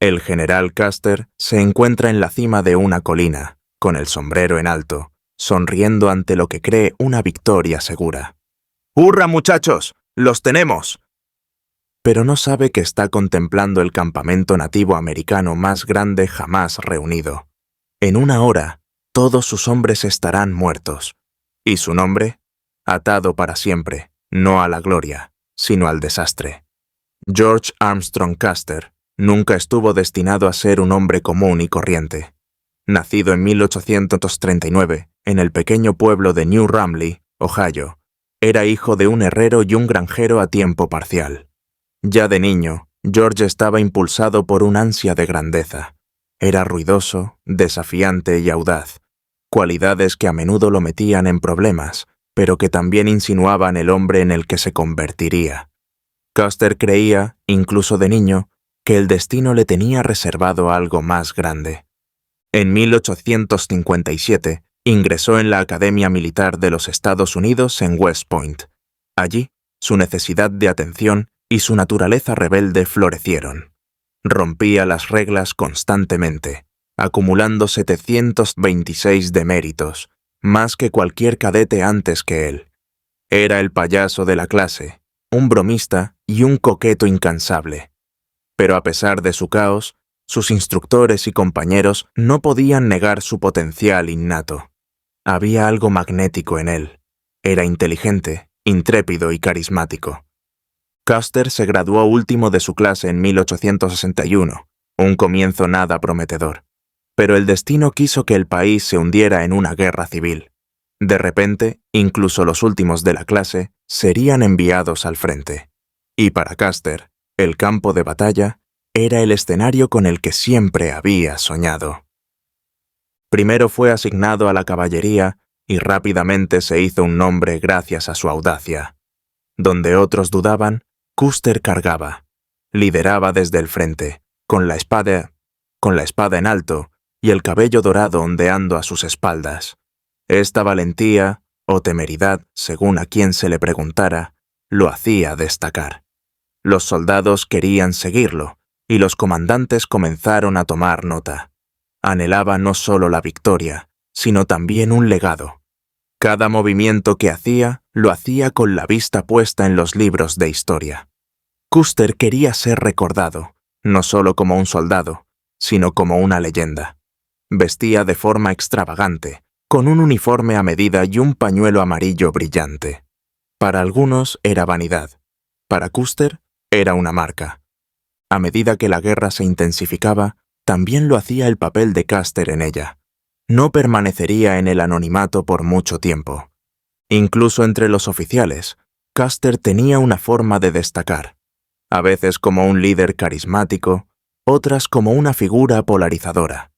El general Custer se encuentra en la cima de una colina, con el sombrero en alto, sonriendo ante lo que cree una victoria segura. ¡Hurra, muchachos! ¡Los tenemos! Pero no sabe que está contemplando el campamento nativo americano más grande jamás reunido. En una hora, todos sus hombres estarán muertos. ¿Y su nombre? Atado para siempre, no a la gloria, sino al desastre. George Armstrong Custer nunca estuvo destinado a ser un hombre común y corriente. Nacido en 1839, en el pequeño pueblo de New Ramley, Ohio, era hijo de un herrero y un granjero a tiempo parcial. Ya de niño, George estaba impulsado por un ansia de grandeza. Era ruidoso, desafiante y audaz, cualidades que a menudo lo metían en problemas, pero que también insinuaban el hombre en el que se convertiría. Custer creía, incluso de niño, que el destino le tenía reservado algo más grande. En 1857, ingresó en la Academia Militar de los Estados Unidos en West Point. Allí, su necesidad de atención y su naturaleza rebelde florecieron. Rompía las reglas constantemente, acumulando 726 deméritos, más que cualquier cadete antes que él. Era el payaso de la clase, un bromista y un coqueto incansable. Pero a pesar de su caos, sus instructores y compañeros no podían negar su potencial innato. Había algo magnético en él. Era inteligente, intrépido y carismático. Custer se graduó último de su clase en 1861, un comienzo nada prometedor. Pero el destino quiso que el país se hundiera en una guerra civil. De repente, incluso los últimos de la clase serían enviados al frente. Y para Custer, el campo de batalla era el escenario con el que siempre había soñado. Primero fue asignado a la caballería y rápidamente se hizo un nombre gracias a su audacia. Donde otros dudaban, Custer cargaba. Lideraba desde el frente, con la espada en alto y el cabello dorado ondeando a sus espaldas. Esta valentía, o temeridad, según a quien se le preguntara, lo hacía destacar. Los soldados querían seguirlo, y los comandantes comenzaron a tomar nota. Anhelaba no solo la victoria, sino también un legado. Cada movimiento que hacía, lo hacía con la vista puesta en los libros de historia. Custer quería ser recordado, no solo como un soldado, sino como una leyenda. Vestía de forma extravagante, con un uniforme a medida y un pañuelo amarillo brillante. Para algunos era vanidad. Para Custer era una marca. A medida que la guerra se intensificaba, también lo hacía el papel de Custer en ella. No permanecería en el anonimato por mucho tiempo. Incluso entre los oficiales, Custer tenía una forma de destacar, a veces como un líder carismático, otras como una figura polarizadora.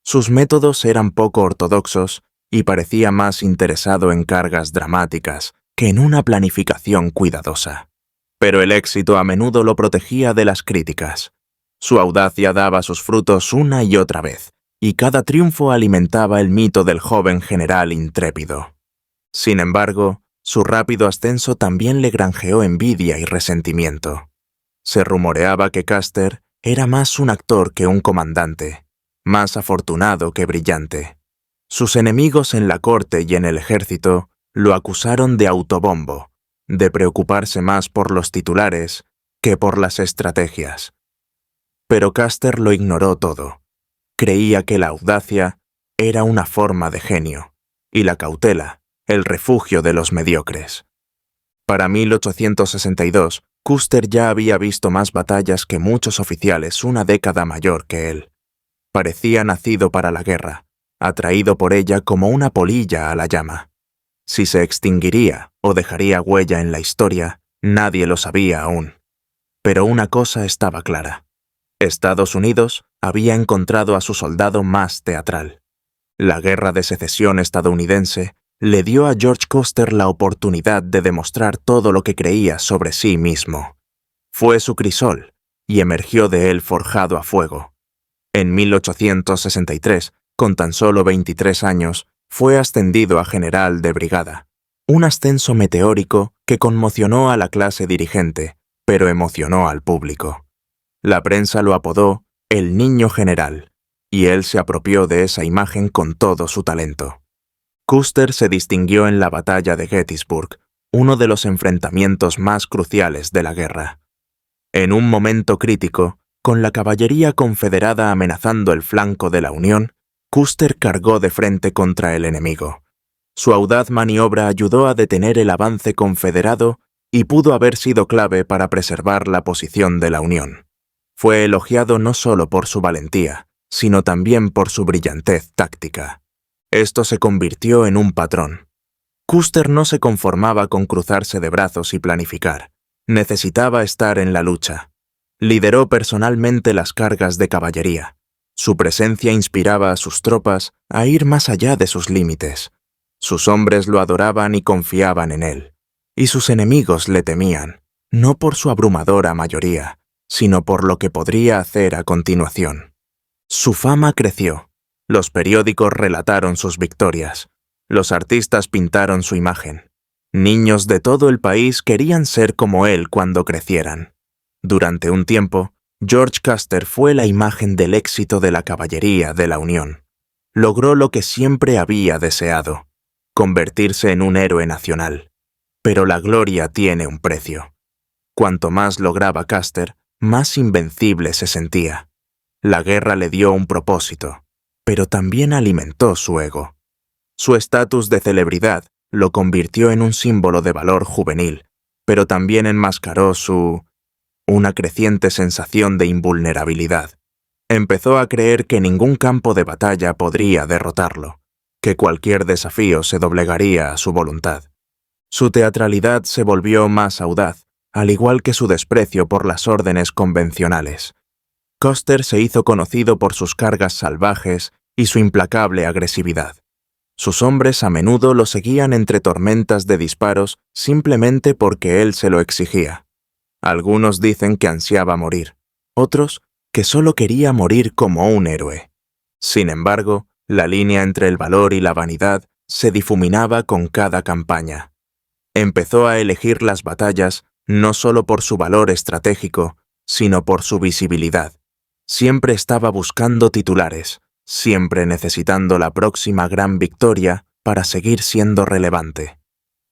Sus métodos eran poco ortodoxos y parecía más interesado en cargas dramáticas que en una planificación cuidadosa. Pero el éxito a menudo lo protegía de las críticas. Su audacia daba sus frutos una y otra vez, y cada triunfo alimentaba el mito del joven general intrépido. Sin embargo, su rápido ascenso también le granjeó envidia y resentimiento. Se rumoreaba que Custer era más un actor que un comandante, más afortunado que brillante. Sus enemigos en la corte y en el ejército lo acusaron de autobombo, de preocuparse más por los titulares que por las estrategias. Pero Custer lo ignoró todo. Creía que la audacia era una forma de genio, y la cautela, el refugio de los mediocres. Para 1862, Custer ya había visto más batallas que muchos oficiales una década mayor que él. Parecía nacido para la guerra, atraído por ella como una polilla a la llama. Si se extinguiría o dejaría huella en la historia, nadie lo sabía aún. Pero una cosa estaba clara. Estados Unidos había encontrado a su soldado más teatral. La Guerra de Secesión estadounidense le dio a George Custer la oportunidad de demostrar todo lo que creía sobre sí mismo. Fue su crisol, y emergió de él forjado a fuego. En 1863, con tan solo 23 años, fue ascendido a general de brigada, un ascenso meteórico que conmocionó a la clase dirigente, pero emocionó al público. La prensa lo apodó el niño general, y él se apropió de esa imagen con todo su talento. Custer se distinguió en la batalla de Gettysburg, uno de los enfrentamientos más cruciales de la guerra. En un momento crítico, con la caballería confederada amenazando el flanco de la Unión, Custer cargó de frente contra el enemigo. Su audaz maniobra ayudó a detener el avance confederado y pudo haber sido clave para preservar la posición de la Unión. Fue elogiado no solo por su valentía, sino también por su brillantez táctica. Esto se convirtió en un patrón. Custer no se conformaba con cruzarse de brazos y planificar. Necesitaba estar en la lucha. Lideró personalmente las cargas de caballería. Su presencia inspiraba a sus tropas a ir más allá de sus límites. Sus hombres lo adoraban y confiaban en él. Y sus enemigos le temían, no por su abrumadora mayoría, sino por lo que podría hacer a continuación. Su fama creció. Los periódicos relataron sus victorias. Los artistas pintaron su imagen. Niños de todo el país querían ser como él cuando crecieran. Durante un tiempo, George Custer fue la imagen del éxito de la caballería de la Unión. Logró lo que siempre había deseado, convertirse en un héroe nacional. Pero la gloria tiene un precio. Cuanto más lograba Custer, más invencible se sentía. La guerra le dio un propósito, pero también alimentó su ego. Su estatus de celebridad lo convirtió en un símbolo de valor juvenil, pero también enmascaró una creciente sensación de invulnerabilidad. Empezó a creer que ningún campo de batalla podría derrotarlo, que cualquier desafío se doblegaría a su voluntad. Su teatralidad se volvió más audaz, al igual que su desprecio por las órdenes convencionales. Custer se hizo conocido por sus cargas salvajes y su implacable agresividad. Sus hombres a menudo lo seguían entre tormentas de disparos simplemente porque él se lo exigía. Algunos dicen que ansiaba morir, otros que solo quería morir como un héroe. Sin embargo, la línea entre el valor y la vanidad se difuminaba con cada campaña. Empezó a elegir las batallas no solo por su valor estratégico, sino por su visibilidad. Siempre estaba buscando titulares, siempre necesitando la próxima gran victoria para seguir siendo relevante.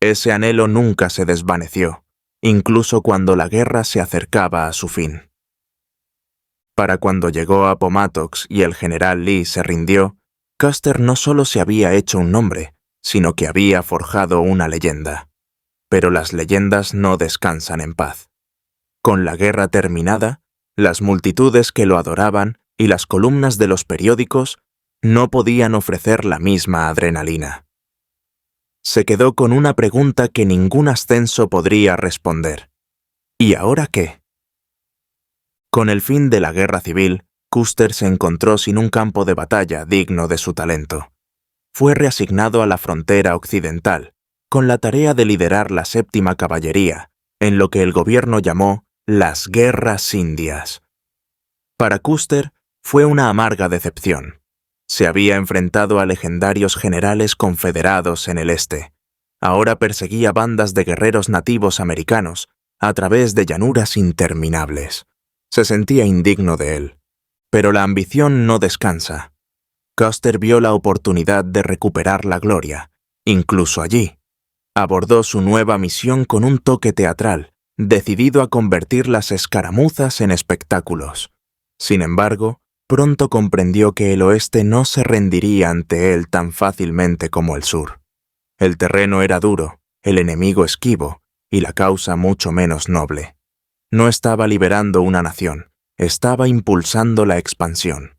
Ese anhelo nunca se desvaneció, incluso cuando la guerra se acercaba a su fin. Para cuando llegó a Appomattox y el general Lee se rindió, Custer no solo se había hecho un nombre, sino que había forjado una leyenda. Pero las leyendas no descansan en paz. Con la guerra terminada, las multitudes que lo adoraban y las columnas de los periódicos no podían ofrecer la misma adrenalina. Se quedó con una pregunta que ningún ascenso podría responder. ¿Y ahora qué? Con el fin de la guerra civil, Custer se encontró sin un campo de batalla digno de su talento. Fue reasignado a la frontera occidental, con la tarea de liderar la 7ª Caballería, en lo que el gobierno llamó las Guerras Indias. Para Custer fue una amarga decepción. Se había enfrentado a legendarios generales confederados en el este. Ahora perseguía bandas de guerreros nativos americanos a través de llanuras interminables. Se sentía indigno de él. Pero la ambición no descansa. Custer vio la oportunidad de recuperar la gloria, incluso allí. Abordó su nueva misión con un toque teatral, decidido a convertir las escaramuzas en espectáculos. Sin embargo, pronto comprendió que el oeste no se rendiría ante él tan fácilmente como el sur. El terreno era duro, el enemigo esquivo y la causa mucho menos noble. No estaba liberando una nación, estaba impulsando la expansión.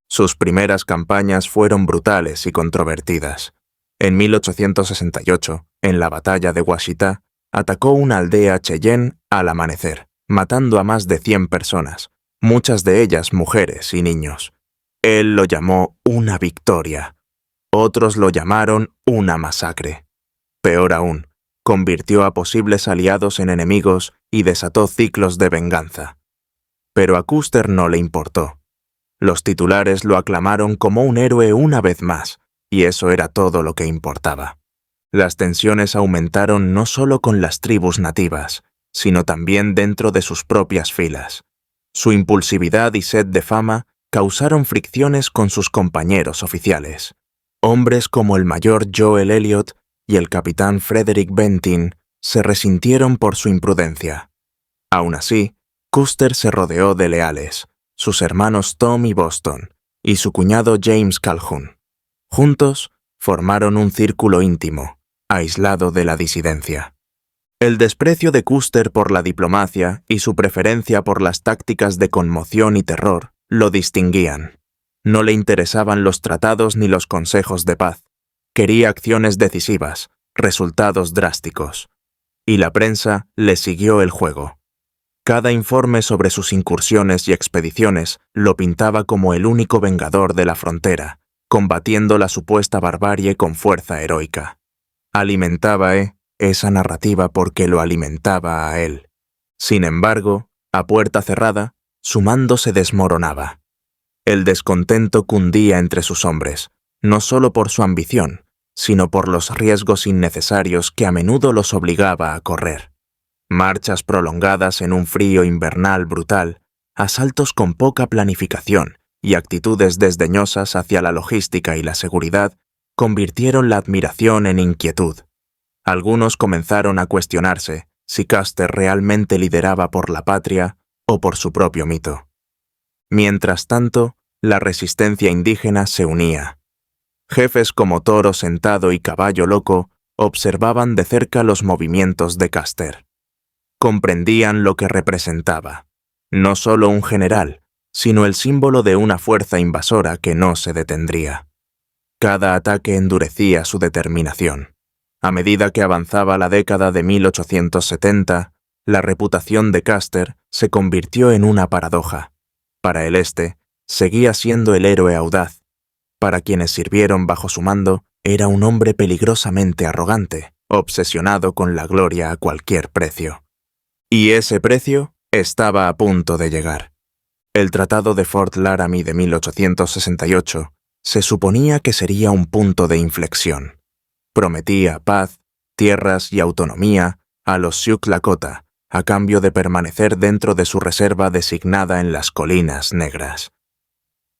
Sus primeras campañas fueron brutales y controvertidas. En 1868, en la batalla de Washita, atacó una aldea Cheyenne al amanecer, matando a más de 100 personas, muchas de ellas mujeres y niños. Él lo llamó una victoria. Otros lo llamaron una masacre. Peor aún, convirtió a posibles aliados en enemigos y desató ciclos de venganza. Pero a Custer no le importó. Los titulares lo aclamaron como un héroe una vez más, y eso era todo lo que importaba. Las tensiones aumentaron no solo con las tribus nativas, sino también dentro de sus propias filas. Su impulsividad y sed de fama causaron fricciones con sus compañeros oficiales. Hombres como el mayor Joel Elliot y el capitán Frederick Bentin se resintieron por su imprudencia. Aún así, Custer se rodeó de leales, sus hermanos Tom y Boston, y su cuñado James Calhoun. Juntos, formaron un círculo íntimo, aislado de la disidencia. El desprecio de Custer por la diplomacia y su preferencia por las tácticas de conmoción y terror lo distinguían. No le interesaban los tratados ni los consejos de paz. Quería acciones decisivas, resultados drásticos. Y la prensa le siguió el juego. Cada informe sobre sus incursiones y expediciones lo pintaba como el único vengador de la frontera, combatiendo la supuesta barbarie con fuerza heroica. Alimentaba esa narrativa porque lo alimentaba a él. Sin embargo, a puerta cerrada, su mando se desmoronaba. El descontento cundía entre sus hombres, no solo por su ambición, sino por los riesgos innecesarios que a menudo los obligaba a correr. Marchas prolongadas en un frío invernal brutal, asaltos con poca planificación y actitudes desdeñosas hacia la logística y la seguridad convirtieron la admiración en inquietud. Algunos comenzaron a cuestionarse si Custer realmente lideraba por la patria o por su propio mito. Mientras tanto, la resistencia indígena se unía. Jefes como Toro Sentado y Caballo Loco observaban de cerca los movimientos de Custer. Comprendían lo que representaba, no solo un general, sino el símbolo de una fuerza invasora que no se detendría. Cada ataque endurecía su determinación. A medida que avanzaba la década de 1870, la reputación de Custer se convirtió en una paradoja. Para el este, seguía siendo el héroe audaz. Para quienes sirvieron bajo su mando, era un hombre peligrosamente arrogante, obsesionado con la gloria a cualquier precio. Y ese precio estaba a punto de llegar. El Tratado de Fort Laramie de 1868 se suponía que sería un punto de inflexión. Prometía paz, tierras y autonomía a los Sioux Lakota, a cambio de permanecer dentro de su reserva designada en las Colinas Negras.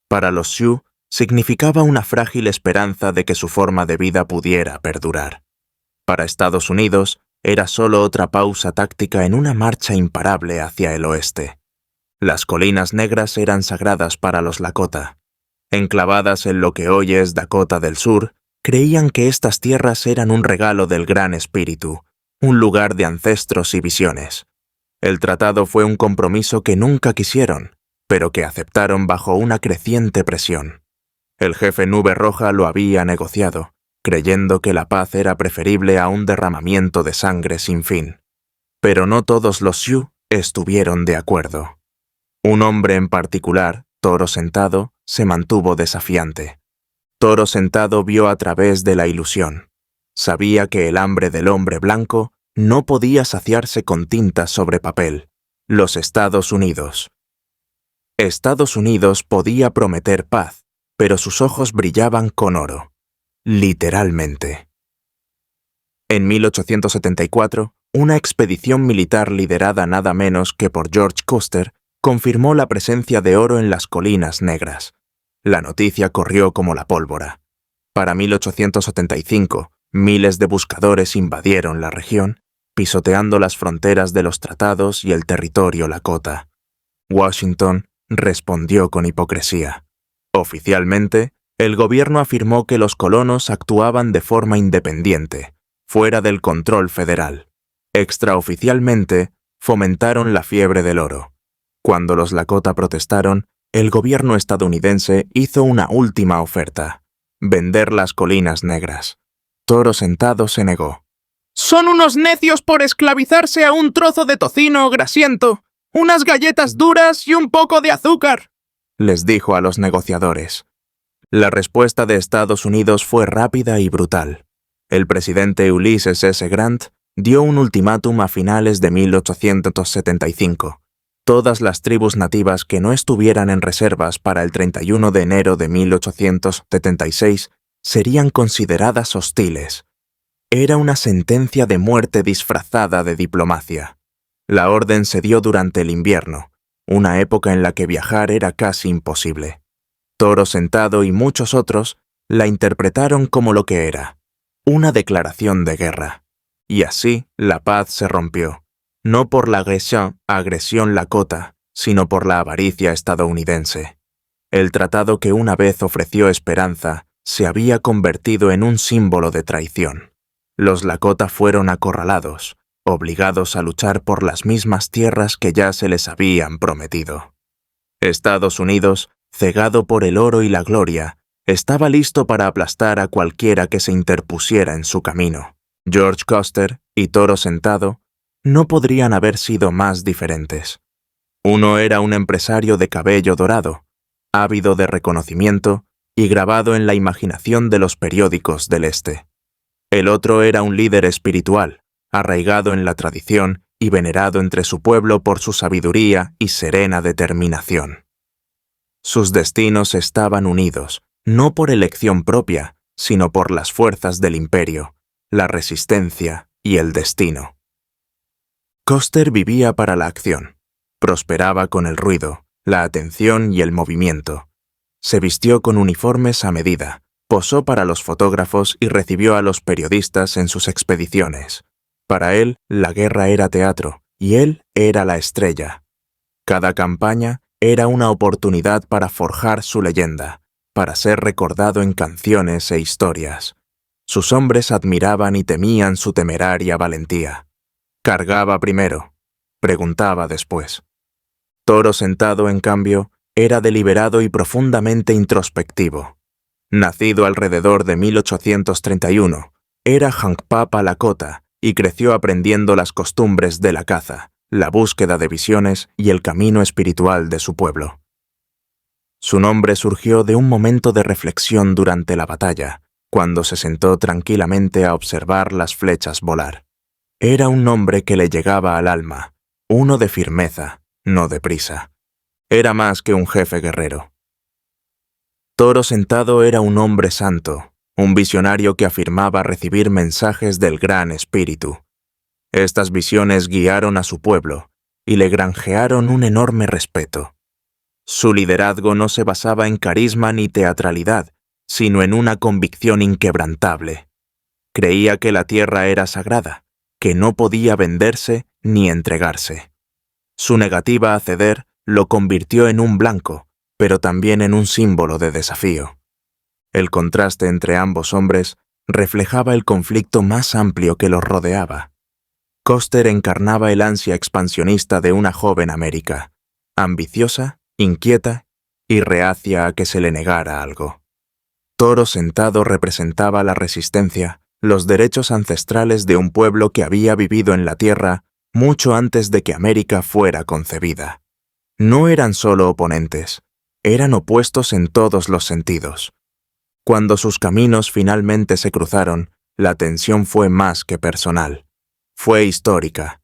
Para los Sioux significaba una frágil esperanza de que su forma de vida pudiera perdurar. Para Estados Unidos, era solo otra pausa táctica en una marcha imparable hacia el oeste. Las Colinas Negras eran sagradas para los Lakota. Enclavadas en lo que hoy es Dakota del Sur, creían que estas tierras eran un regalo del Gran Espíritu, un lugar de ancestros y visiones. El tratado fue un compromiso que nunca quisieron, pero que aceptaron bajo una creciente presión. El jefe Nube Roja lo había negociado, creyendo que la paz era preferible a un derramamiento de sangre sin fin. Pero no todos los Sioux estuvieron de acuerdo. Un hombre en particular, Toro Sentado, se mantuvo desafiante. Toro Sentado vio a través de la ilusión. Sabía que el hambre del hombre blanco no podía saciarse con tinta sobre papel. Los Estados Unidos. Estados Unidos podía prometer paz, pero sus ojos brillaban con oro. Literalmente. En 1874, una expedición militar liderada nada menos que por George Custer confirmó la presencia de oro en las Colinas Negras. La noticia corrió como la pólvora. Para 1875, miles de buscadores invadieron la región, pisoteando las fronteras de los tratados y el territorio Lakota. Washington respondió con hipocresía. Oficialmente, el gobierno afirmó que los colonos actuaban de forma independiente, fuera del control federal. Extraoficialmente, fomentaron la fiebre del oro. Cuando los Lakota protestaron, el gobierno estadounidense hizo una última oferta: vender las Colinas Negras. Toro Sentado se negó. «Son unos necios por esclavizarse a un trozo de tocino grasiento, unas galletas duras y un poco de azúcar», les dijo a los negociadores. La respuesta de Estados Unidos fue rápida y brutal. El presidente Ulysses S. Grant dio un ultimátum a finales de 1875. Todas las tribus nativas que no estuvieran en reservas para el 31 de enero de 1876 serían consideradas hostiles. Era una sentencia de muerte disfrazada de diplomacia. La orden se dio durante el invierno, una época en la que viajar era casi imposible. Toro Sentado y muchos otros la interpretaron como lo que era, una declaración de guerra. Y así la paz se rompió, no por la agresión Lakota, sino por la avaricia estadounidense. El tratado que una vez ofreció esperanza se había convertido en un símbolo de traición. Los Lakota fueron acorralados, obligados a luchar por las mismas tierras que ya se les habían prometido. Estados Unidos, cegado por el oro y la gloria, estaba listo para aplastar a cualquiera que se interpusiera en su camino. George Custer y Toro Sentado no podrían haber sido más diferentes. Uno era un empresario de cabello dorado, ávido de reconocimiento y grabado en la imaginación de los periódicos del Este. El otro era un líder espiritual, arraigado en la tradición y venerado entre su pueblo por su sabiduría y serena determinación. Sus destinos estaban unidos, no por elección propia, sino por las fuerzas del imperio, la resistencia y el destino. Custer vivía para la acción, prosperaba con el ruido, la atención y el movimiento. Se vistió con uniformes a medida, posó para los fotógrafos y recibió a los periodistas en sus expediciones. Para él, la guerra era teatro, y él era la estrella. Cada campaña era una oportunidad para forjar su leyenda, para ser recordado en canciones e historias. Sus hombres admiraban y temían su temeraria valentía. Cargaba primero, preguntaba después. Toro Sentado, en cambio, era deliberado y profundamente introspectivo. Nacido alrededor de 1831, era Hunkpapa Lakota y creció aprendiendo las costumbres de la caza, la búsqueda de visiones y el camino espiritual de su pueblo. Su nombre surgió de un momento de reflexión durante la batalla, cuando se sentó tranquilamente a observar las flechas volar. Era un nombre que le llegaba al alma, uno de firmeza, no de prisa. Era más que un jefe guerrero. Toro Sentado era un hombre santo, un visionario que afirmaba recibir mensajes del Gran Espíritu. Estas visiones guiaron a su pueblo y le granjearon un enorme respeto. Su liderazgo no se basaba en carisma ni teatralidad, sino en una convicción inquebrantable. Creía que la tierra era sagrada, que no podía venderse ni entregarse. Su negativa a ceder lo convirtió en un blanco, pero también en un símbolo de desafío. El contraste entre ambos hombres reflejaba el conflicto más amplio que los rodeaba. Custer encarnaba el ansia expansionista de una joven América, ambiciosa, inquieta y reacia a que se le negara algo. Toro Sentado representaba la resistencia, los derechos ancestrales de un pueblo que había vivido en la tierra mucho antes de que América fuera concebida. No eran solo oponentes, eran opuestos en todos los sentidos. Cuando sus caminos finalmente se cruzaron, la tensión fue más que personal. Fue histórica.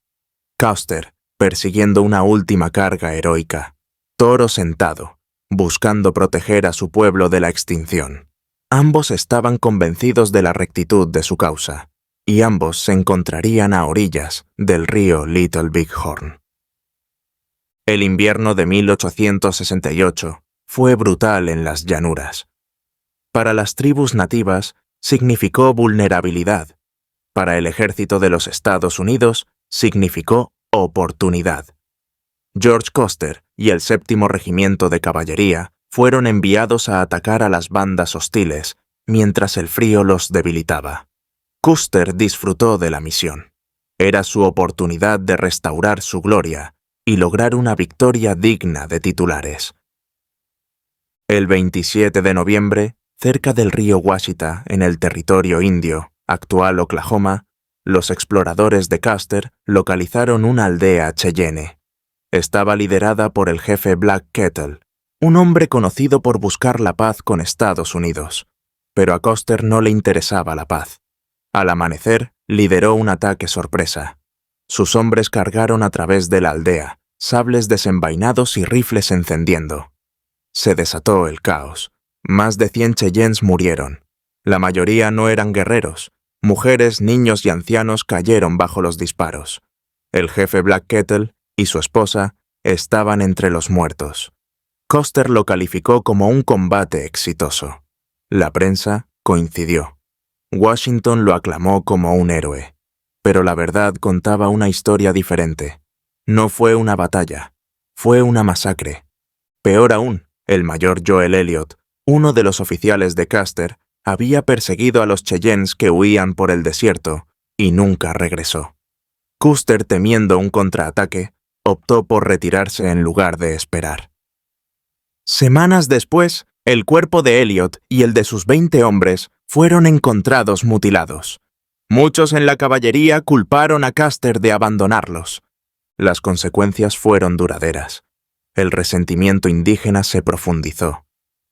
Custer, persiguiendo una última carga heroica. Toro Sentado, buscando proteger a su pueblo de la extinción. Ambos estaban convencidos de la rectitud de su causa, y ambos se encontrarían a orillas del río Little Bighorn. El invierno de 1868 fue brutal en las llanuras. Para las tribus nativas significó vulnerabilidad. Para el ejército de los Estados Unidos significó oportunidad. George Custer y el 7º Regimiento de Caballería fueron enviados a atacar a las bandas hostiles, mientras el frío los debilitaba. Custer disfrutó de la misión. Era su oportunidad de restaurar su gloria y lograr una victoria digna de titulares. El 27 de noviembre, cerca del río Washita, en el territorio indio, actual Oklahoma, los exploradores de Custer localizaron una aldea Cheyenne. Estaba liderada por el jefe Black Kettle, un hombre conocido por buscar la paz con Estados Unidos. Pero a Custer no le interesaba la paz. Al amanecer, lideró un ataque sorpresa. Sus hombres cargaron a través de la aldea, sables desenvainados y rifles encendiendo. Se desató el caos. Más de 100 Cheyennes murieron. La mayoría no eran guerreros. Mujeres, niños y ancianos cayeron bajo los disparos. El jefe Black Kettle y su esposa estaban entre los muertos. Custer lo calificó como un combate exitoso. La prensa coincidió. Washington lo aclamó como un héroe. Pero la verdad contaba una historia diferente. No fue una batalla, fue una masacre. Peor aún, el mayor Joel Elliott, uno de los oficiales de Custer, había perseguido a los Cheyennes que huían por el desierto y nunca regresó. Custer, temiendo un contraataque, optó por retirarse en lugar de esperar. Semanas después, el cuerpo de Elliott y el de sus 20 hombres fueron encontrados mutilados. Muchos en la caballería culparon a Custer de abandonarlos. Las consecuencias fueron duraderas. El resentimiento indígena se profundizó.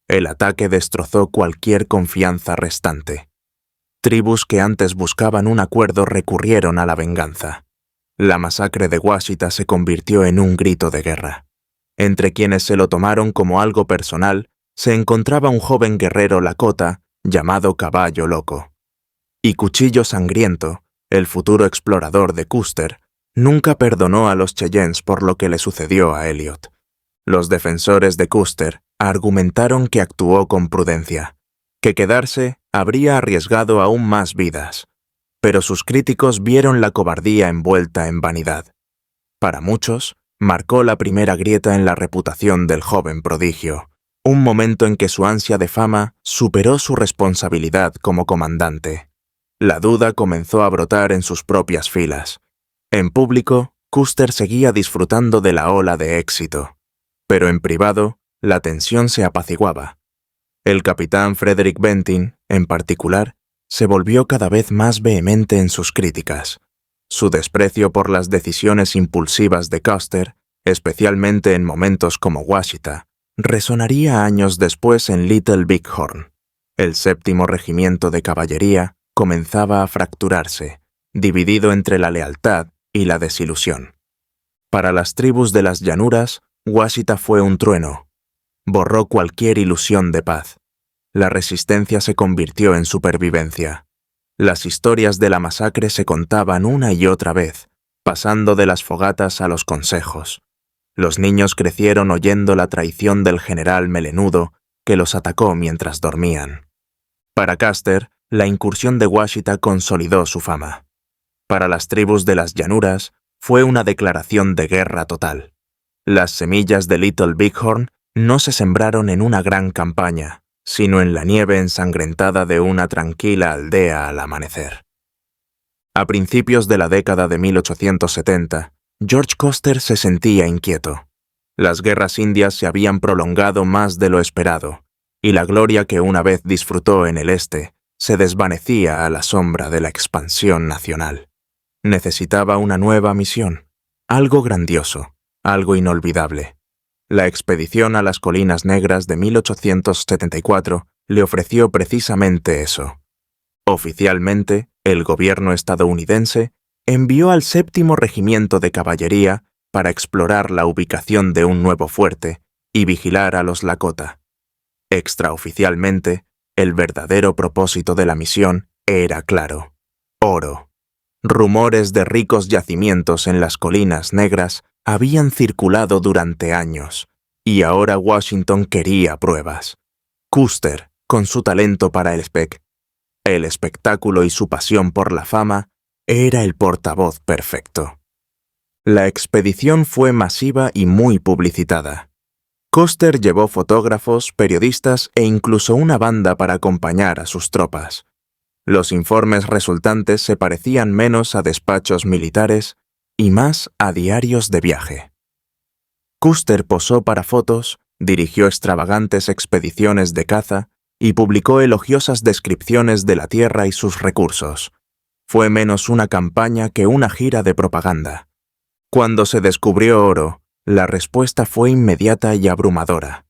El ataque destrozó cualquier confianza restante. Tribus que antes buscaban un acuerdo recurrieron a la venganza. La masacre de Washita se convirtió en un grito de guerra. Entre quienes se lo tomaron como algo personal, se encontraba un joven guerrero Lakota llamado Caballo Loco. Y Cuchillo Sangriento, el futuro explorador de Custer, nunca perdonó a los Cheyennes por lo que le sucedió a Elliott. Los defensores de Custer argumentaron que actuó con prudencia, que quedarse habría arriesgado aún más vidas, pero sus críticos vieron la cobardía envuelta en vanidad. Para muchos, marcó la primera grieta en la reputación del joven prodigio, un momento en que su ansia de fama superó su responsabilidad como comandante. La duda comenzó a brotar en sus propias filas. En público, Custer seguía disfrutando de la ola de éxito, pero en privado, la tensión se apaciguaba. El capitán Frederick Bentin, en particular, se volvió cada vez más vehemente en sus críticas. Su desprecio por las decisiones impulsivas de Custer, especialmente en momentos como Washita, resonaría años después en Little Bighorn. El 7º Regimiento de Caballería comenzaba a fracturarse, dividido entre la lealtad y la desilusión. Para las tribus de las llanuras, Washita fue un trueno. Borró cualquier ilusión de paz. La resistencia se convirtió en supervivencia. Las historias de la masacre se contaban una y otra vez, pasando de las fogatas a los consejos. Los niños crecieron oyendo la traición del general melenudo que los atacó mientras dormían. Para Custer, la incursión de Washita consolidó su fama. Para las tribus de las llanuras, fue una declaración de guerra total. Las semillas de Little Bighorn no se sembraron en una gran campaña, sino en la nieve ensangrentada de una tranquila aldea al amanecer. A principios de la década de 1870, George Custer se sentía inquieto. Las guerras indias se habían prolongado más de lo esperado, y la gloria que una vez disfrutó en el este se desvanecía a la sombra de la expansión nacional. Necesitaba una nueva misión, algo grandioso, algo inolvidable. La expedición a las Colinas Negras de 1874 le ofreció precisamente eso. Oficialmente, el gobierno estadounidense envió al 7º Regimiento de Caballería para explorar la ubicación de un nuevo fuerte y vigilar a los Lakota. Extraoficialmente, el verdadero propósito de la misión era claro: oro. Rumores de ricos yacimientos en las Colinas Negras habían circulado durante años, y ahora Washington quería pruebas. Custer, con su talento para el espectáculo y su pasión por la fama, era el portavoz perfecto. La expedición fue masiva y muy publicitada. Custer llevó fotógrafos, periodistas e incluso una banda para acompañar a sus tropas. Los informes resultantes se parecían menos a despachos militares y más a diarios de viaje. Custer posó para fotos, dirigió extravagantes expediciones de caza y publicó elogiosas descripciones de la tierra y sus recursos. Fue menos una campaña que una gira de propaganda. Cuando se descubrió oro, la respuesta fue inmediata y abrumadora.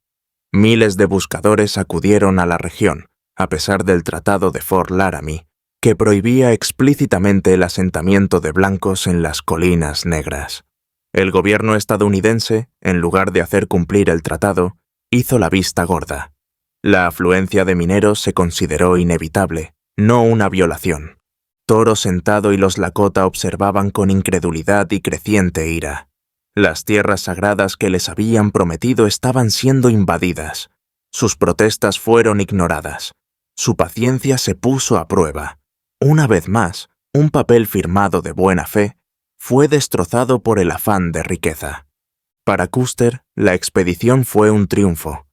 Miles de buscadores acudieron a la región, a pesar del Tratado de Fort Laramie, que prohibía explícitamente el asentamiento de blancos en las Colinas Negras. El gobierno estadounidense, en lugar de hacer cumplir el tratado, hizo la vista gorda. La afluencia de mineros se consideró inevitable, no una violación. Toro Sentado y los Lakota observaban con incredulidad y creciente ira. Las tierras sagradas que les habían prometido estaban siendo invadidas. Sus protestas fueron ignoradas. Su paciencia se puso a prueba. Una vez más, un papel firmado de buena fe fue destrozado por el afán de riqueza. Para Custer, la expedición fue un triunfo.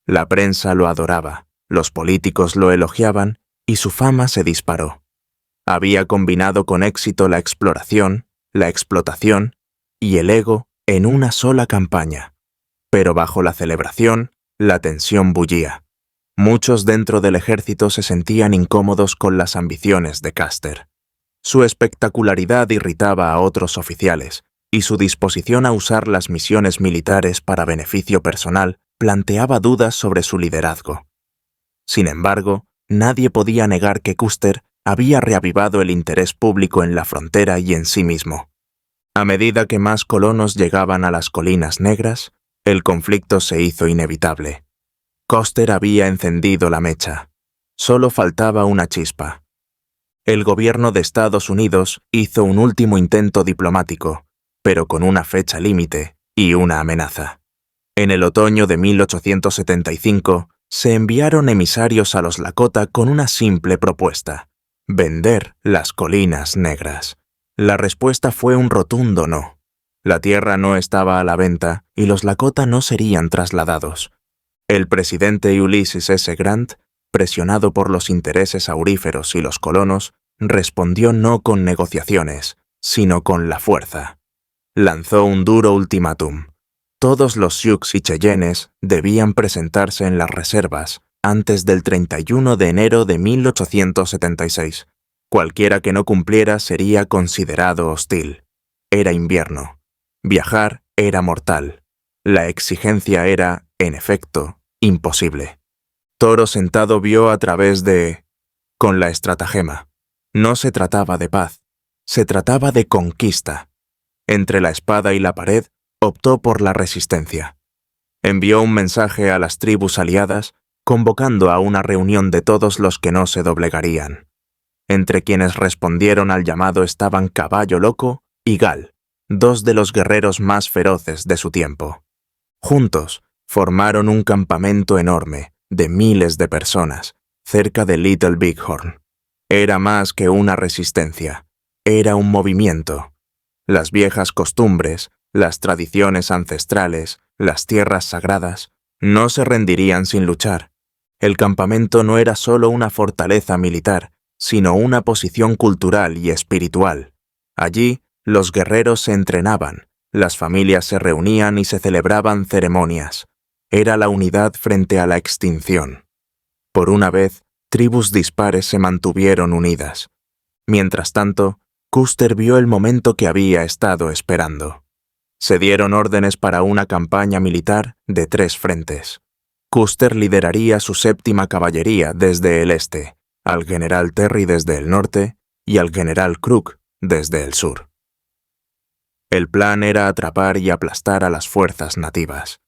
La prensa lo adoraba, los políticos lo elogiaban y su fama se disparó. Había combinado con éxito la exploración, la explotación y el ego en una sola campaña. Pero bajo la celebración, la tensión bullía. Muchos dentro del ejército se sentían incómodos con las ambiciones de Custer. Su espectacularidad irritaba a otros oficiales, y su disposición a usar las misiones militares para beneficio personal planteaba dudas sobre su liderazgo. Sin embargo, nadie podía negar que Custer había reavivado el interés público en la frontera y en sí mismo. A medida que más colonos llegaban a las Colinas Negras, el conflicto se hizo inevitable. Custer había encendido la mecha. Solo faltaba una chispa. El gobierno de Estados Unidos hizo un último intento diplomático, pero con una fecha límite y una amenaza. En el otoño de 1875 se enviaron emisarios a los Lakota con una simple propuesta: vender las Colinas Negras. La respuesta fue un rotundo no. La tierra no estaba a la venta y los Lakota no serían trasladados. El presidente Ulysses S. Grant, presionado por los intereses auríferos y los colonos, respondió no con negociaciones, sino con la fuerza. Lanzó un duro ultimátum. Todos los Sioux y Cheyennes debían presentarse en las reservas antes del 31 de enero de 1876. Cualquiera que no cumpliera sería considerado hostil. Era invierno. Viajar era mortal. La exigencia era, en efecto, imposible. Toro Sentado vio a través con la estratagema. No se trataba de paz, se trataba de conquista. Entre la espada y la pared, optó por la resistencia. Envió un mensaje a las tribus aliadas, convocando a una reunión de todos los que no se doblegarían. Entre quienes respondieron al llamado estaban Caballo Loco y Gal, dos de los guerreros más feroces de su tiempo. Juntos, formaron un campamento enorme, de miles de personas, cerca de Little Bighorn. Era más que una resistencia, era un movimiento. Las viejas costumbres, las tradiciones ancestrales, las tierras sagradas, no se rendirían sin luchar. El campamento no era solo una fortaleza militar, sino una posición cultural y espiritual. Allí, los guerreros se entrenaban, las familias se reunían y se celebraban ceremonias. Era la unidad frente a la extinción. Por una vez, tribus dispares se mantuvieron unidas. Mientras tanto, Custer vio el momento que había estado esperando. Se dieron órdenes para una campaña militar de 3 frentes. Custer lideraría su 7ª caballería desde el este, al general Terry desde el norte y al general Crook desde el sur. El plan era atrapar y aplastar a las fuerzas nativas.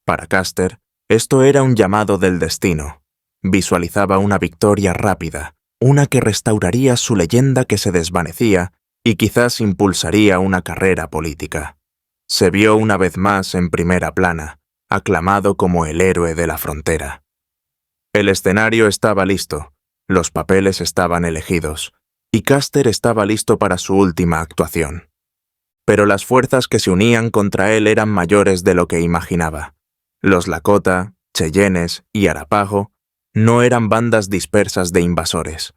Para Custer, esto era un llamado del destino. Visualizaba una victoria rápida, una que restauraría su leyenda que se desvanecía y quizás impulsaría una carrera política. Se vio una vez más en primera plana, aclamado como el héroe de la frontera. El escenario estaba listo, los papeles estaban elegidos, y Custer estaba listo para su última actuación. Pero las fuerzas que se unían contra él eran mayores de lo que imaginaba. Los Lakota, Cheyennes y Arapaho no eran bandas dispersas de invasores.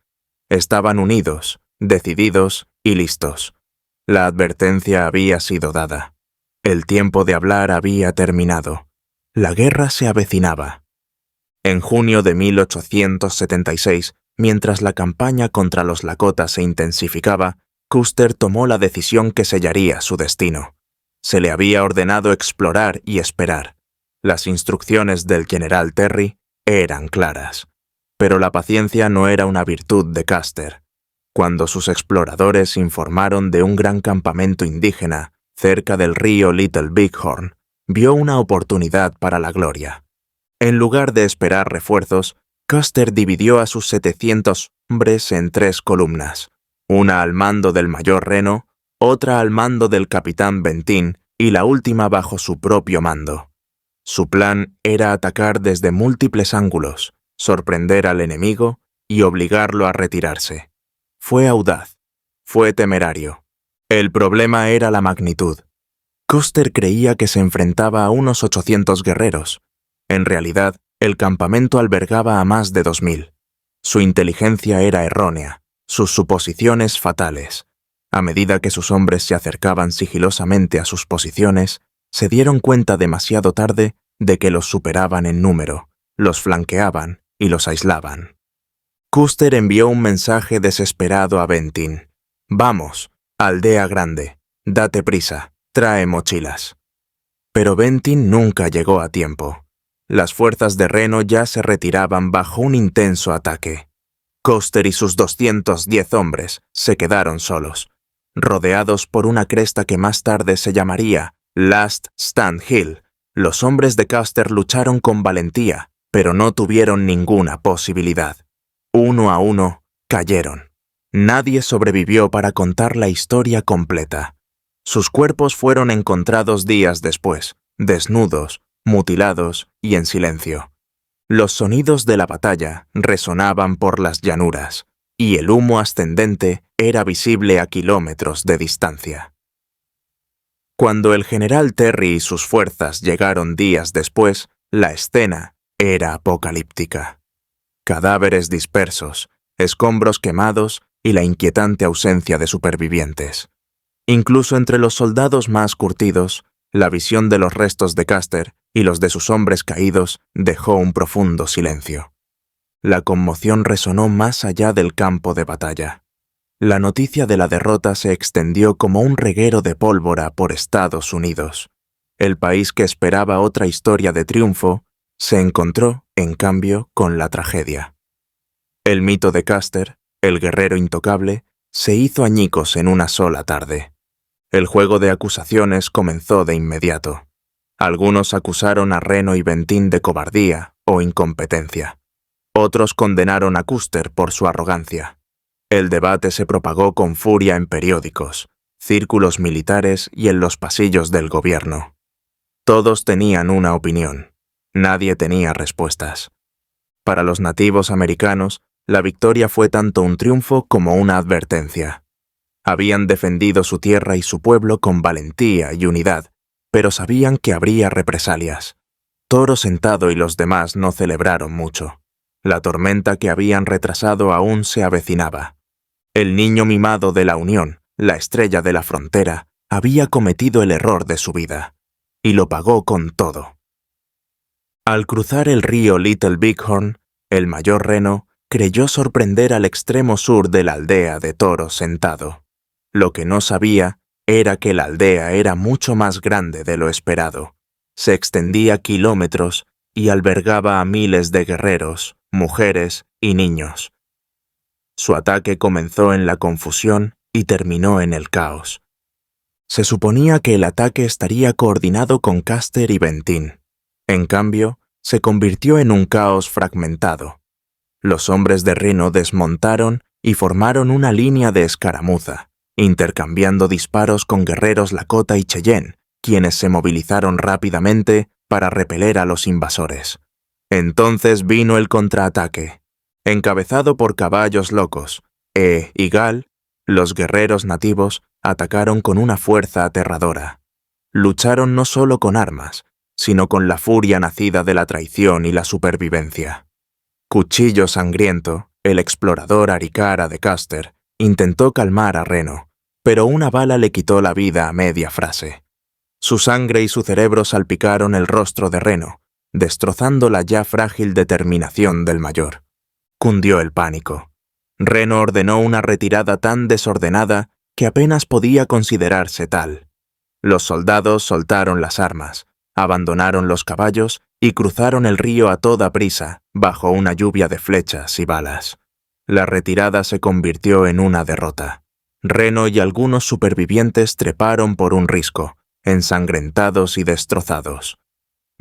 Estaban unidos, decididos y listos. La advertencia había sido dada. El tiempo de hablar había terminado. La guerra se avecinaba. En junio de 1876, mientras la campaña contra los Lakota se intensificaba, Custer tomó la decisión que sellaría su destino. Se le había ordenado explorar y esperar. Las instrucciones del general Terry eran claras. Pero la paciencia no era una virtud de Custer. Cuando sus exploradores informaron de un gran campamento indígena cerca del río Little Bighorn, vio una oportunidad para la gloria. En lugar de esperar refuerzos, Custer dividió a sus 700 hombres en 3 columnas, una al mando del mayor Reno, otra al mando del capitán Bentín y la última bajo su propio mando. Su plan era atacar desde múltiples ángulos, sorprender al enemigo y obligarlo a retirarse. Fue audaz, fue temerario. El problema era la magnitud. Custer creía que se enfrentaba a unos 800 guerreros. En realidad, el campamento albergaba a más de 2000. Su inteligencia era errónea, sus suposiciones fatales. A medida que sus hombres se acercaban sigilosamente a sus posiciones, se dieron cuenta demasiado tarde de que los superaban en número, los flanqueaban y los aislaban. Custer envió un mensaje desesperado a Bentin. «Vamos, aldea grande, date prisa, trae mochilas». Pero Bentin nunca llegó a tiempo. Las fuerzas de Reno ya se retiraban bajo un intenso ataque. Custer y sus 210 hombres se quedaron solos, rodeados por una cresta que más tarde se llamaría Last Stand Hill. Los hombres de Custer lucharon con valentía, pero no tuvieron ninguna posibilidad. Uno a uno, cayeron. Nadie sobrevivió para contar la historia completa. Sus cuerpos fueron encontrados días después, desnudos, mutilados y en silencio. Los sonidos de la batalla resonaban por las llanuras, y el humo ascendente era visible a kilómetros de distancia. Cuando el general Terry y sus fuerzas llegaron días después, la escena era apocalíptica. Cadáveres dispersos, escombros quemados y la inquietante ausencia de supervivientes. Incluso entre los soldados más curtidos, la visión de los restos de Custer y los de sus hombres caídos dejó un profundo silencio. La conmoción resonó más allá del campo de batalla. La noticia de la derrota se extendió como un reguero de pólvora por Estados Unidos. El país que esperaba otra historia de triunfo se encontró, en cambio, con la tragedia. El mito de Custer, el guerrero intocable, se hizo añicos en una sola tarde. El juego de acusaciones comenzó de inmediato. Algunos acusaron a Reno y Bentin de cobardía o incompetencia. Otros condenaron a Custer por su arrogancia. El debate se propagó con furia en periódicos, círculos militares y en los pasillos del gobierno. Todos tenían una opinión. Nadie tenía respuestas. Para los nativos americanos, la victoria fue tanto un triunfo como una advertencia. Habían defendido su tierra y su pueblo con valentía y unidad, pero sabían que habría represalias. Toro Sentado y los demás no celebraron mucho. La tormenta que habían retrasado aún se avecinaba. El niño mimado de la Unión, la estrella de la frontera, había cometido el error de su vida, y lo pagó con todo. Al cruzar el río Little Bighorn, el mayor Reno creyó sorprender al extremo sur de la aldea de Toro Sentado. Lo que no sabía era que la aldea era mucho más grande de lo esperado. Se extendía kilómetros y albergaba a miles de guerreros, mujeres y niños. Su ataque comenzó en la confusión y terminó en el caos. Se suponía que el ataque estaría coordinado con Custer y Bentin. En cambio, se convirtió en un caos fragmentado. Los hombres de Reno desmontaron y formaron una línea de escaramuza, intercambiando disparos con guerreros Lakota y Cheyenne, quienes se movilizaron rápidamente para repeler a los invasores. Entonces vino el contraataque. Encabezado por caballos locos, y Gal, los guerreros nativos atacaron con una fuerza aterradora. Lucharon no solo con armas, sino con la furia nacida de la traición y la supervivencia. Cuchillo Sangriento, el explorador Arikara de Custer, intentó calmar a Reno, pero una bala le quitó la vida a media frase. Su sangre y su cerebro salpicaron el rostro de Reno, destrozando la ya frágil determinación del mayor. Cundió el pánico. Reno ordenó una retirada tan desordenada que apenas podía considerarse tal. Los soldados soltaron las armas, abandonaron los caballos y cruzaron el río a toda prisa, bajo una lluvia de flechas y balas. La retirada se convirtió en una derrota. Reno y algunos supervivientes treparon por un risco, ensangrentados y destrozados.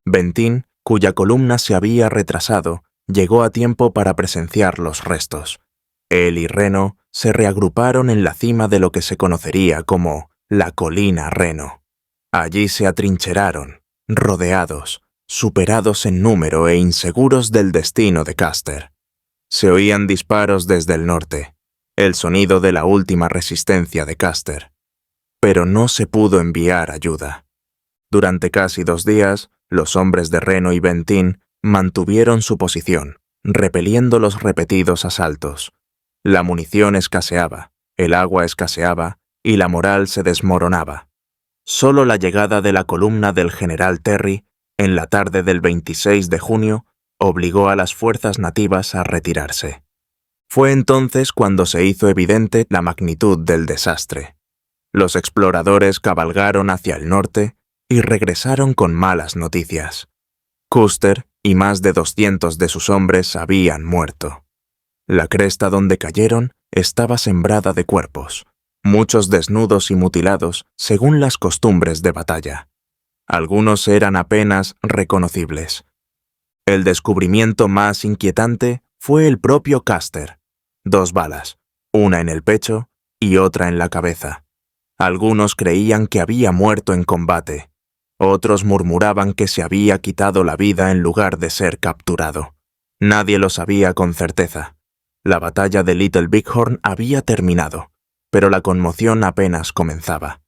Bentin, cuya columna se había retrasado, llegó a tiempo para presenciar los restos. Él y Reno se reagruparon en la cima de lo que se conocería como la Colina Reno. Allí se atrincheraron, rodeados, superados en número e inseguros del destino de Custer. Se oían disparos desde el norte, el sonido de la última resistencia de Custer. Pero no se pudo enviar ayuda. Durante casi 2 días, los hombres de Reno y Bentín mantuvieron su posición, repeliendo los repetidos asaltos. La munición escaseaba, el agua escaseaba y la moral se desmoronaba. Solo la llegada de la columna del general Terry, en la tarde del 26 de junio, obligó a las fuerzas nativas a retirarse. Fue entonces cuando se hizo evidente la magnitud del desastre. Los exploradores cabalgaron hacia el norte y regresaron con malas noticias. Custer y más de 200 de sus hombres habían muerto. La cresta donde cayeron estaba sembrada de cuerpos, muchos desnudos y mutilados según las costumbres de batalla. Algunos eran apenas reconocibles. El descubrimiento más inquietante fue el propio Custer. 2 balas, una en el pecho y otra en la cabeza. Algunos creían que había muerto en combate. Otros murmuraban que se había quitado la vida en lugar de ser capturado. Nadie lo sabía con certeza. La batalla de Little Bighorn había terminado, pero la conmoción apenas comenzaba.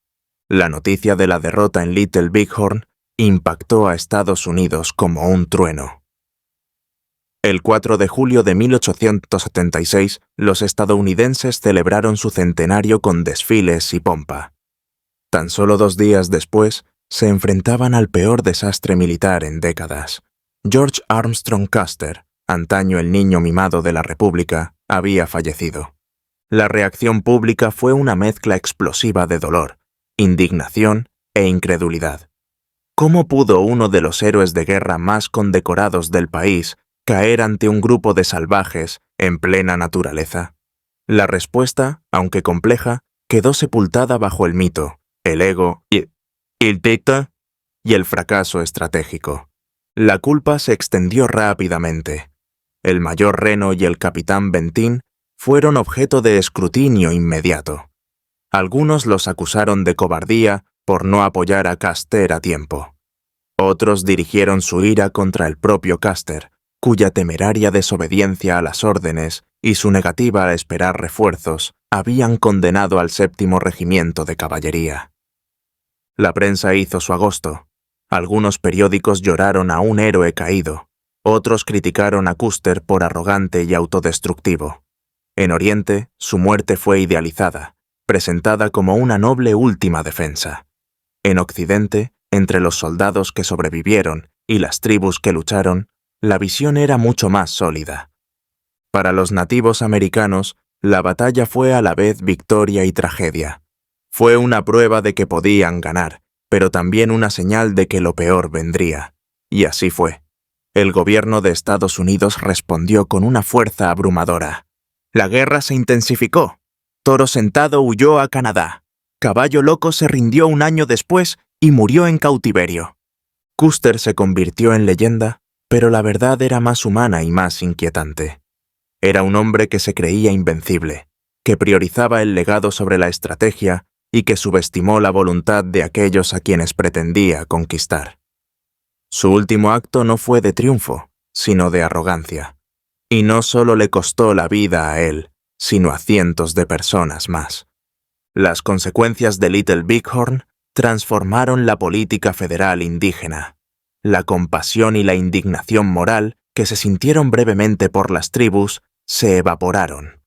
La noticia de la derrota en Little Bighorn impactó a Estados Unidos como un trueno. El 4 de julio de 1876, los estadounidenses celebraron su centenario con desfiles y pompa. Tan solo 2 días después, se enfrentaban al peor desastre militar en décadas. George Armstrong Custer, antaño el niño mimado de la República, había fallecido. La reacción pública fue una mezcla explosiva de dolor, indignación e incredulidad. ¿Cómo pudo uno de los héroes de guerra más condecorados del país caer ante un grupo de salvajes en plena naturaleza? La respuesta, aunque compleja, quedó sepultada bajo el mito, el ego y el dicta y el fracaso estratégico. La culpa se extendió rápidamente. El mayor Reno y el capitán Bentín fueron objeto de escrutinio inmediato. Algunos los acusaron de cobardía por no apoyar a Custer a tiempo. Otros dirigieron su ira contra el propio Custer, cuya temeraria desobediencia a las órdenes y su negativa a esperar refuerzos habían condenado al 7º Regimiento de Caballería. La prensa hizo su agosto. Algunos periódicos lloraron a un héroe caído, otros criticaron a Custer por arrogante y autodestructivo. En Oriente, su muerte fue idealizada, presentada como una noble última defensa. En Occidente, entre los soldados que sobrevivieron y las tribus que lucharon, la visión era mucho más sólida. Para los nativos americanos, la batalla fue a la vez victoria y tragedia. Fue una prueba de que podían ganar, pero también una señal de que lo peor vendría. Y así fue. El gobierno de Estados Unidos respondió con una fuerza abrumadora. La guerra se intensificó. Toro Sentado huyó a Canadá. Caballo Loco se rindió 1 año después y murió en cautiverio. Custer se convirtió en leyenda, pero la verdad era más humana y más inquietante. Era un hombre que se creía invencible, que priorizaba el legado sobre la estrategia y que subestimó la voluntad de aquellos a quienes pretendía conquistar. Su último acto no fue de triunfo, sino de arrogancia. Y no solo le costó la vida a él, sino a cientos de personas más. Las consecuencias de Little Bighorn transformaron la política federal indígena. La compasión y la indignación moral que se sintieron brevemente por las tribus se evaporaron.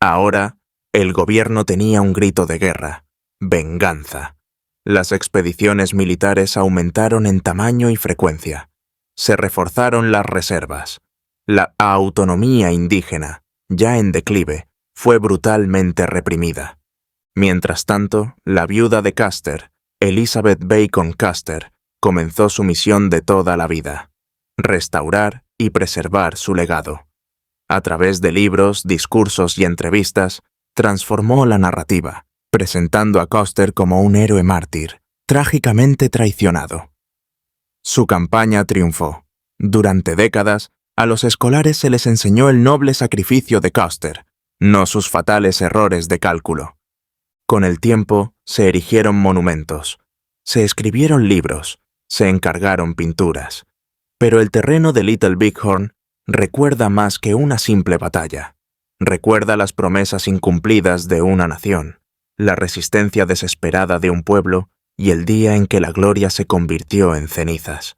Ahora, el gobierno tenía un grito de guerra: venganza. Las expediciones militares aumentaron en tamaño y frecuencia. Se reforzaron las reservas. La autonomía indígena, ya en declive, fue brutalmente reprimida. Mientras tanto, la viuda de Custer, Elizabeth Bacon Custer, comenzó su misión de toda la vida: restaurar y preservar su legado. A través de libros, discursos y entrevistas, transformó la narrativa, presentando a Custer como un héroe mártir, trágicamente traicionado. Su campaña triunfó. Durante décadas, a los escolares se les enseñó el noble sacrificio de Custer, no sus fatales errores de cálculo. Con el tiempo, se erigieron monumentos. Se escribieron libros, se encargaron pinturas, pero el terreno de Little Bighorn recuerda más que una simple batalla. Recuerda las promesas incumplidas de una nación, la resistencia desesperada de un pueblo y el día en que la gloria se convirtió en cenizas.